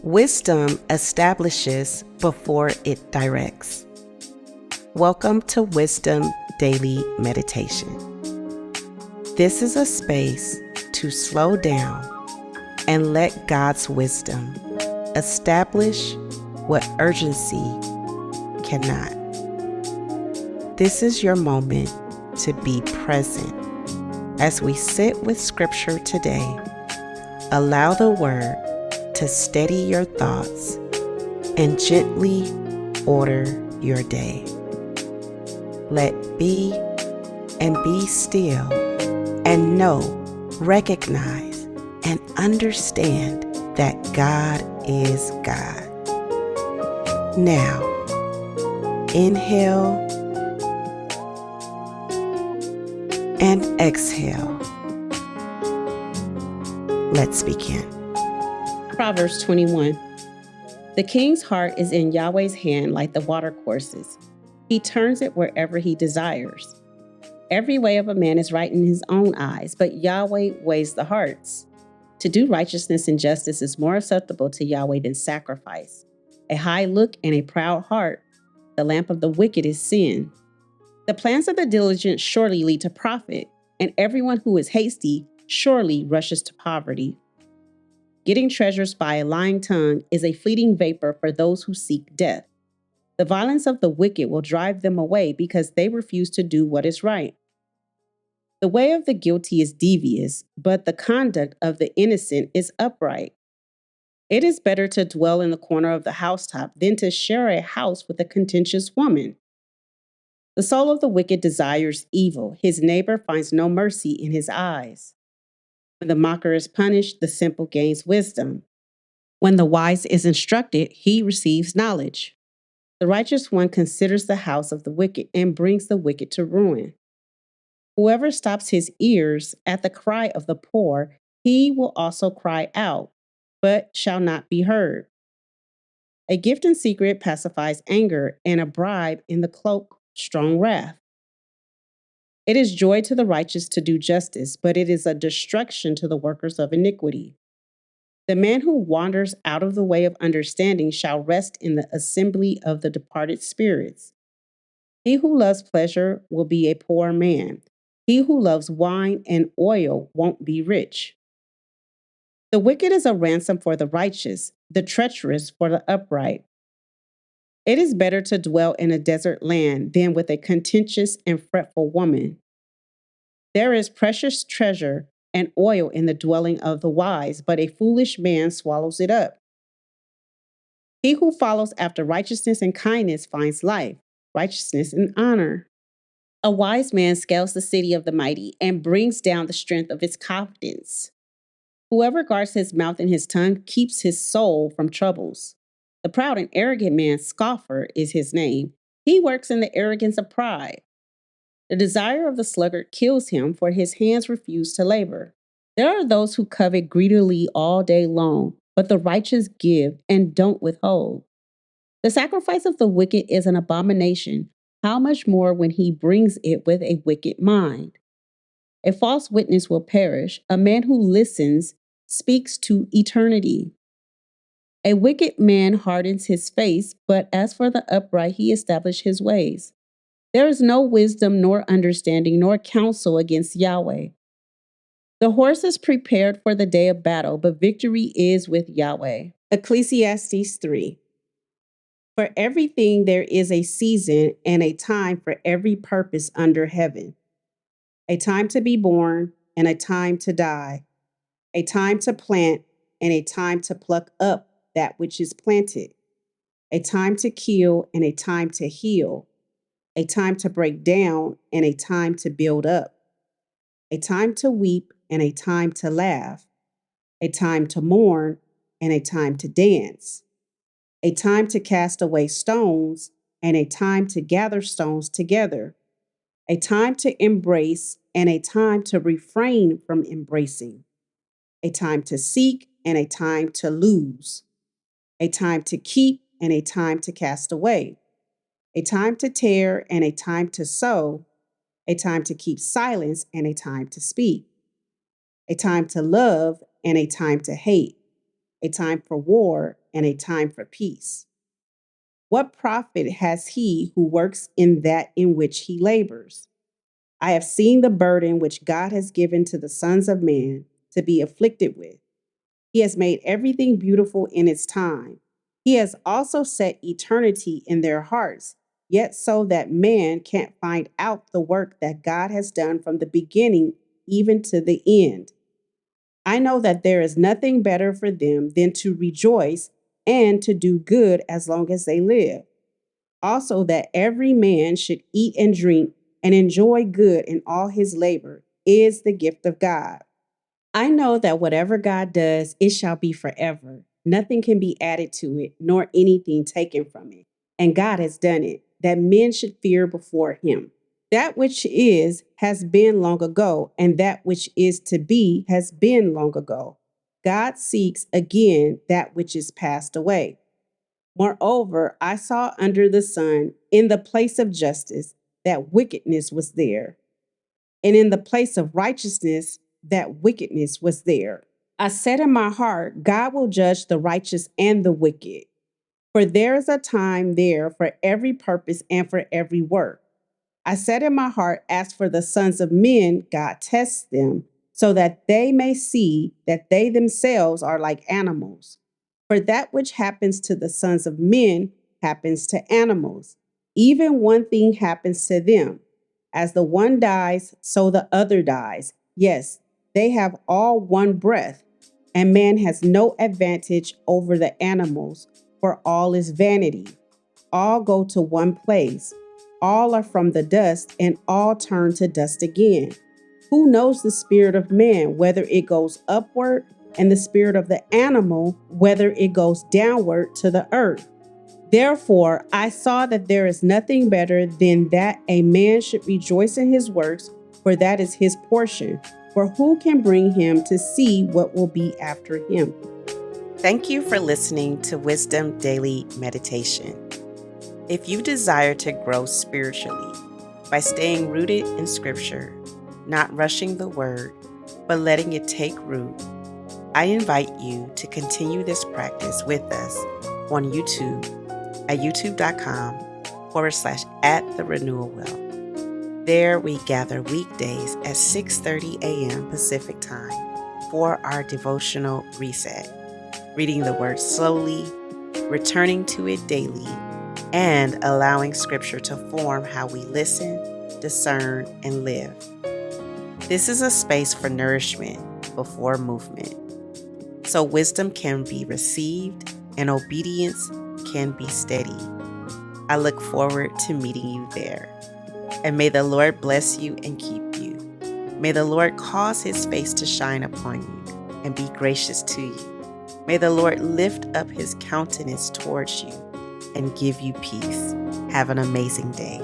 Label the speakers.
Speaker 1: Wisdom establishes before it directs. Welcome to Wisdom Daily Meditation. This is a space to slow down and let God's wisdom establish what urgency cannot. This is your moment to be present. As we sit with Scripture today, allow the Word to steady your thoughts and gently order your day. Let be and be still and know, recognize, and understand that God is God. Now, inhale and exhale. Let's begin.
Speaker 2: Proverbs 21. The king's heart is in Yahweh's hand like the watercourses. He turns it wherever he desires. Every way of a man is right in his own eyes, but Yahweh weighs the hearts. To do righteousness and justice is more acceptable to Yahweh than sacrifice. A high look and a proud heart, the lamp of the wicked is sin. The plans of the diligent surely lead to profit, and everyone who is hasty surely rushes to poverty. Getting treasures by a lying tongue is a fleeting vapor for those who seek death. The violence of the wicked will drive them away because they refuse to do what is right. The way of the guilty is devious, but the conduct of the innocent is upright. It is better to dwell in the corner of the housetop than to share a house with a contentious woman. The soul of the wicked desires evil. His neighbor finds no mercy in his eyes. When the mocker is punished, the simple gains wisdom. When the wise is instructed, he receives knowledge. The righteous one considers the house of the wicked and brings the wicked to ruin. Whoever stops his ears at the cry of the poor, he will also cry out, but shall not be heard. A gift in secret pacifies anger, and a bribe in the cloak strong wrath. It is joy to the righteous to do justice, but it is a destruction to the workers of iniquity. The man who wanders out of the way of understanding shall rest in the assembly of the departed spirits. He who loves pleasure will be a poor man. He who loves wine and oil won't be rich. The wicked is a ransom for the righteous, the treacherous for the upright. It is better to dwell in a desert land than with a contentious and fretful woman. There is precious treasure and oil in the dwelling of the wise, but a foolish man swallows it up. He who follows after righteousness and kindness finds life, righteousness and honor. A wise man scales the city of the mighty and brings down the strength of its confidence. Whoever guards his mouth and his tongue keeps his soul from troubles. The proud and arrogant man, scoffer, is his name. He works in the arrogance of pride. The desire of the sluggard kills him, for his hands refuse to labor. There are those who covet greedily all day long, but the righteous give and don't withhold. The sacrifice of the wicked is an abomination. How much more when he brings it with a wicked mind? A false witness will perish. A man who listens speaks to eternity. A wicked man hardens his face, but as for the upright, he establishes his ways. There is no wisdom, nor understanding, nor counsel against Yahweh. The horse is prepared for the day of battle, but victory is with Yahweh. Ecclesiastes 3. For everything there is a season and a time for every purpose under heaven. A time to be born and a time to die. A time to plant and a time to pluck up that which is planted. A time to kill and a time to heal. A time to break down and a time to build up. A time to weep and a time to laugh. A time to mourn and a time to dance. A time to cast away stones and a time to gather stones together. A time to embrace and a time to refrain from embracing. A time to seek and a time to lose. A time to keep and a time to cast away. A time to tear and a time to sow. A time to keep silence and a time to speak. A time to love and a time to hate. a time for war, and a time for peace. What profit has he who works in that in which he labors? I have seen the burden which God has given to the sons of man to be afflicted with. He has made everything beautiful in its time. He has also set eternity in their hearts, yet so that man can't find out the work that God has done from the beginning even to the end. I know that there is nothing better for them than to rejoice and to do good as long as they live. Also, that every man should eat and drink and enjoy good in all his labor is the gift of God. I know that whatever God does, it shall be forever. Nothing can be added to it, nor anything taken from it. And God has done it, that men should fear before him. That which is has been long ago, and that which is to be has been long ago. God seeks again that which is passed away. Moreover, I saw under the sun, in the place of justice, that wickedness was there, and in the place of righteousness, that wickedness was there. I said in my heart, God will judge the righteous and the wicked, for there is a time there for every purpose and for every work. I said in my heart, as for the sons of men, God tests them, so that they may see that they themselves are like animals. For that which happens to the sons of men happens to animals. Even one thing happens to them. As the one dies, so the other dies. Yes, they have all one breath, and man has no advantage over the animals, for all is vanity. All go to one place. All are from the dust, and all turn to dust again. Who knows the spirit of man, whether it goes upward, and the spirit of the animal, whether it goes downward to the earth? Therefore, I saw that there is nothing better than that a man should rejoice in his works, for that is his portion. For who can bring him to see what will be after him?
Speaker 1: Thank you for listening to Wisdom Daily Meditation. If you desire to grow spiritually by staying rooted in Scripture, not rushing the Word, but letting it take root, I invite you to continue this practice with us on YouTube at youtube.com/@the-renewal-well. There we gather weekdays at 6:30 a.m. Pacific Time for our devotional reset, reading the Word slowly, returning to it daily, and allowing Scripture to form how we listen, discern, and live. This is a space for nourishment before movement, so wisdom can be received and obedience can be steady. I look forward to meeting you there. And may the Lord bless you and keep you. May the Lord cause his face to shine upon you and be gracious to you. May the Lord lift up his countenance towards you and give you peace. Have an amazing day.